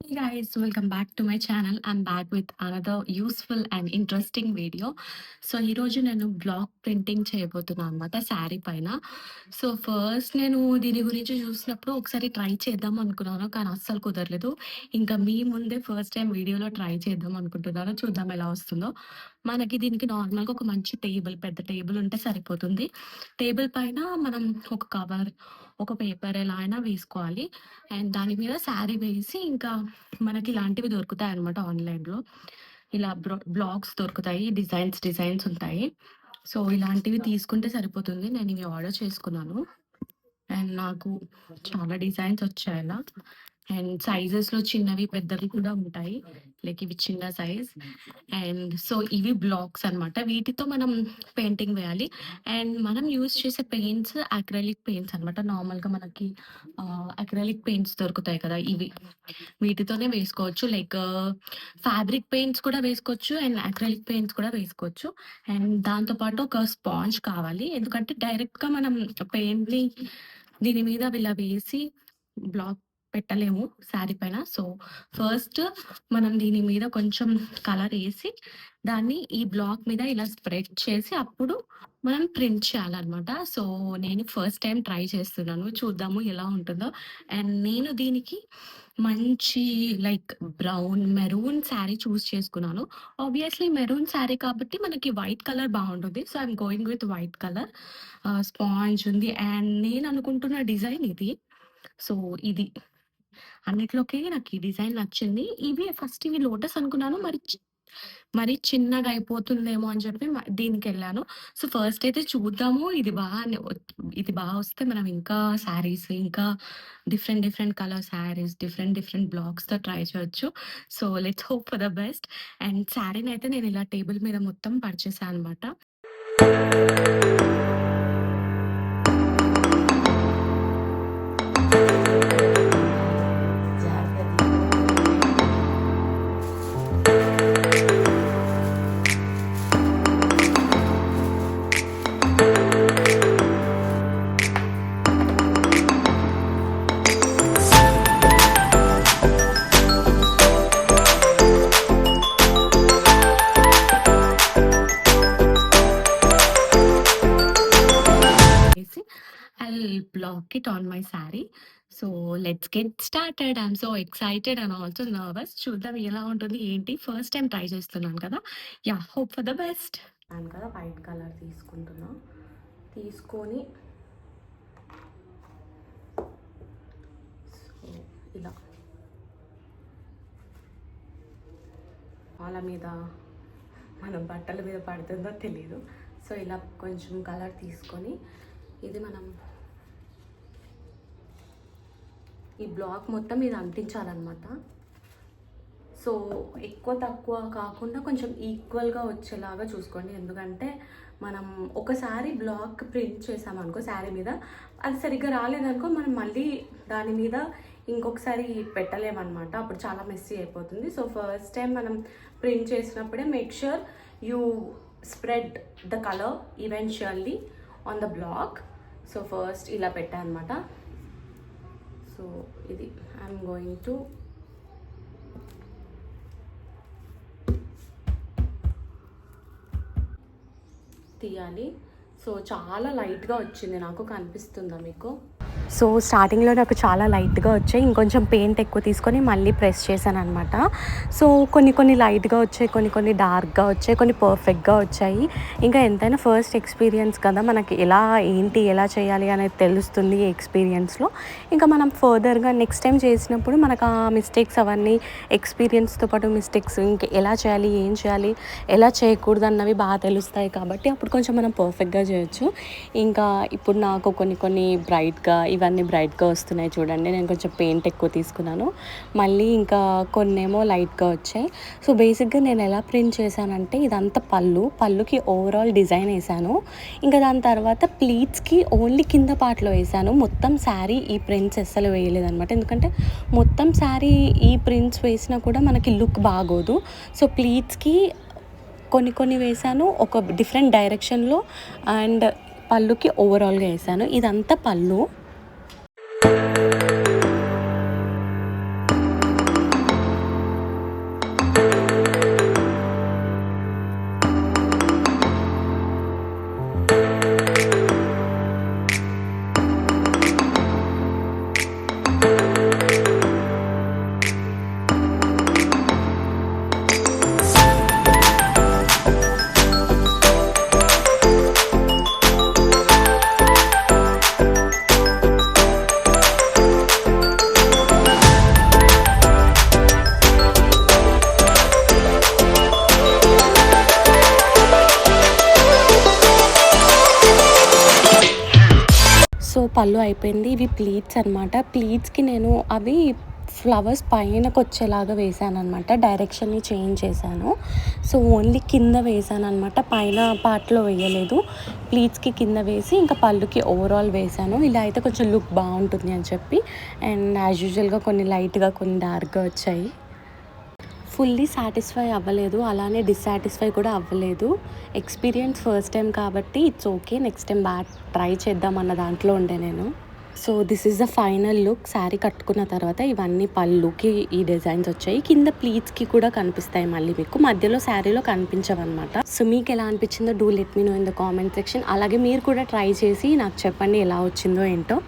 Hey guys, welcome back to my channel. I'm back with another useful and interesting video. So ఈరోజు నేను block printing చేయబోతున్నాను అనమాట శారీ పైన. So first నేను దీని గురించి చూసినప్పుడు ఒకసారి ట్రై చేద్దాం అనుకున్నాను. కానీ అస్సలు కుదరలేదు. ఇంకా మీ ముందే ఫస్ట్ టైం వీడియోలో ట్రై చేద్దాం అనుకుంటున్నాను. చూద్దాం ఎలా వస్తుందో. మనకి దీనికి నార్మల్‌గా ఒక మంచి టేబుల్, పెద్ద టేబుల్ ఉంటే సరిపోతుంది. టేబుల్ పైన మనం ఒక కవర్, ఒక పేపర్ ఎలా అయినా వేసుకోవాలి. అండ్ దాని మీద శారీ వేసి ఇంకా మనకి ఇలాంటివి దొరుకుతాయన్నమాట ఆన్‌లైన్‌లో. ఇలా బ్లాక్స్ దొరుకుతాయి. డిజైన్స్ ఉంటాయి. సో, ఇలాంటివి తీసుకుంటే సరిపోతుంది. నేనివి ఆర్డర్ చేసుకున్నాను. అండ్ నాకు చాలా డిజైన్స్ వచ్చాయలా. అండ్ సైజెస్‌లో చిన్నవి, పెద్దవి కూడా ఉంటాయి. లైక్ ఇవి చిన్న సైజ్. అండ్ సో, ఇవి బ్లాక్స్ అనమాట. వీటితో మనం పెయింటింగ్ వేయాలి. అండ్ మనం యూజ్ చేసే పెయింట్స్ అక్రిలిక్ పెయింట్స్ అనమాట. నార్మల్‌గా మనకి అక్రిలిక్ పెయింట్స్ దొరుకుతాయి కదా! ఇవి. వీటితోనే వేసుకోవచ్చు. లైక్ ఫ్యాబ్రిక్ పెయింట్స్ కూడా వేసుకోవచ్చు. అండ్ అక్రిలిక్ పెయింట్స్ కూడా వేసుకోవచ్చు. అండ్ దాంతో పాటు ఒక స్పాంజ్ కావాలి. ఎందుకంటే డైరెక్ట్‌గా మనం పెయింట్‌ని దీని మీద ఇలా వేసి బ్లాక్ పెట్టలేము శారీ పైన. సో, ఫస్ట్ మనం దీని మీద కొంచెం కలరేసి, దాన్ని ఈ బ్లాక్ మీద ఇలా స్ప్రెడ్ చేసి, అప్పుడు మనం ప్రింట్ చేయాలనమాట. సో, నేను ఫస్ట్ టైమ్ ట్రై చేస్తున్నాను. చూద్దాము ఎలా ఉంటుందో. అండ్ నేను దీనికి మంచి like brown, maroon sari choose చేసుకున్నాను. ఆబ్వియస్‌లీ మెరూన్ శారీ కాబట్టి మనకి వైట్ కలర్ బావుంటుంది. So, I'm going with white colour. Sponge ఉంది. అండ్ నేను అనుకుంటున్న డిజైన్ ఇది. సో, ఇది. అన్నిట్లోకి నాకు ఈ డిజైన్ నచ్చింది. ఇవి లోటస్ అనుకున్నాను. మరి చిన్నగా అయిపోతుందేమో అని చెప్పి దీనికెళ్ళాను. సో, ఫస్ట్ అయితే చూద్దాము. ఇది బా వస్తే మనం ఇంకా శారీస్, ఇంకా డిఫరెంట్ కలర్ శారీస్, డిఫరెంట్ బ్లాక్స్‌తో ట్రై చేయొచ్చు. So, let's hope for the best. And శారీనైతే నేను ఇలా టేబుల్ మీద మొత్తం పరిచేసా అనమాట. I'll block it on my saree. So let's get started. I'm so excited and also nervous. చూద్దాం ఎలా ఉంటుంది ఏంటి. ఫస్ట్ టైం ట్రై చేస్తున్నాను కదా. Hope for the best. And కదా వైట్ కలర్ తీసుకుంటున్నా. తీసుకొని సో ఇలా వాళ్ళ మీద మన బట్టల మీద పడుతుందో తెలీదు. సో ఇలా కొంచెం కలర్ తీసుకొని ఇది మనం ఈ బ్లాక్ మొత్తం ఇది అంటించాలన్నమాట. సో ఎక్కువ తక్కువ కాకుండా కొంచెం ఈక్వల్గా వచ్చేలాగా చూసుకోండి. ఎందుకంటే మనం ఒకసారి బ్లాక్ ప్రింట్ చేసామనుకో శారీ మీద, అది సరిగ్గా రాలేదనుకో మనం మళ్ళీ దాని మీద ఇంకొకసారి పెట్టలేమన్నమాట. అప్పుడు చాలా మెస్సీ అయిపోతుంది. సో ఫస్ట్ టైం మనం ప్రింట్ చేసినప్పుడే make sure you spread the colour eventually on the black. So first ఇలా పెట్టా అనమాట. సో ఇది ఐఎమ్ గోయింగ్ టు తీయాలి. సో చాలా లైట్గా వచ్చింది, నాకు కనిపిస్తుందా మీకు? సో స్టార్టింగ్లో నాకు చాలా లైట్గా వచ్చాయి. ఇంకొంచెం పెయింట్ ఎక్కువ తీసుకొని మళ్ళీ ప్రెస్ చేశాను అనమాట. సో కొన్ని లైట్గా వచ్చాయి, కొన్ని డార్క్గా వచ్చాయి, కొన్ని పర్ఫెక్ట్గా వచ్చాయి. ఇంకా ఎంతైనా ఫస్ట్ ఎక్స్పీరియన్స్ కదా, మనకి ఎలా చేయాలి అనేది తెలుస్తుంది ఈ ఎక్స్పీరియన్స్లో. ఇంకా మనం ఫర్దర్గా నెక్స్ట్ టైం చేసినప్పుడు మనకు ఆ మిస్టేక్స్ అవన్నీ ఎక్స్పీరియన్స్తో పాటు మిస్టేక్స్ ఇంకా ఎలా చేయాలి, ఏం చేయాలి, ఎలా చేయకూడదు అన్నవి బాగా తెలుస్తాయి. కాబట్టి అప్పుడు కొంచెం మనం పర్ఫెక్ట్గా చేయొచ్చు. ఇంకా ఇప్పుడు నాకు కొన్ని ఇవన్నీ బ్రైట్గా వస్తున్నాయి చూడండి. నేను కొంచెం పెయింట్ ఎక్కువ తీసుకున్నాను. మళ్ళీ ఇంకా కొన్నేమో లైట్గా వచ్చాయి. సో బేసిక్గా నేను ఎలా ప్రింట్ చేశానంటే ఇదంతా పళ్ళుకి ఓవరాల్ డిజైన్ వేసాను. ఇంకా దాని తర్వాత ప్లీట్స్కి ఓన్లీ కింద పార్ట్లో వేసాను. మొత్తం శారీ ఈ ప్రింట్స్ అస్సలు వేయలేదనమాట. ఎందుకంటే మొత్తం శారీ ఈ ప్రింట్స్ వేసినా కూడా మనకి లుక్ బాగోదు. సో ప్లీట్స్కి కొన్ని వేసాను ఒక డిఫరెంట్ డైరెక్షన్లో. అండ్ పళ్ళుకి ఓవరాల్గా వేసాను. ఇదంతా పళ్ళు. పళ్ళు అయిపోయింది. ఇవి ప్లీట్స్ అనమాట. ప్లీట్స్‌కి నేను అవి ఫ్లవర్స్ పైనకొచ్చేలాగా వేశాననమాట. డైరెక్షన్‌ని చేంజ్ చేశాను. సో, ఓన్లీ కింద వేశాననమాట. పైన పార్ట్‌లో వేయలేదు. ప్లీట్స్‌కి కింద వేసి ఇంకా పళ్ళుకి ఓవరాల్ వేశాను. ఇలా అయితే కొంచెం లుక్ బావుంటుంది అని చెప్పి. అండ్ యాజ్ యూజువల్‌గా కొన్ని లైట్‌గా, కొన్ని డార్క్‌గా వచ్చాయి. ఫుల్లీ సాటిస్ఫై అవ్వలేదు. అలానే డిస్సాటిస్ఫై కూడా అవ్వలేదు. ఎక్స్‌పీరియన్స్ ఫస్ట్ టైమ్ కాబట్టి it's okay. Next time try చేద్దాం అన్న దాంట్లో ఉండే నేను. So, this is the final look. Sari కట్టుకున్న తర్వాత ఇవన్నీ పళ్ళుకి ఈ డిజైన్స్ వచ్చాయి. కింద ప్లీట్స్‌కి కూడా కనిపిస్తాయి మళ్ళీ మీకు. మధ్యలో శారీలో కనిపించవనమాట. సో, మీకెలా అనిపించిందో do let me know in the comment section. అలాగే మీరు కూడా ట్రై చేసి నాకు చెప్పండి ఎలా వచ్చిందో ఏంటో.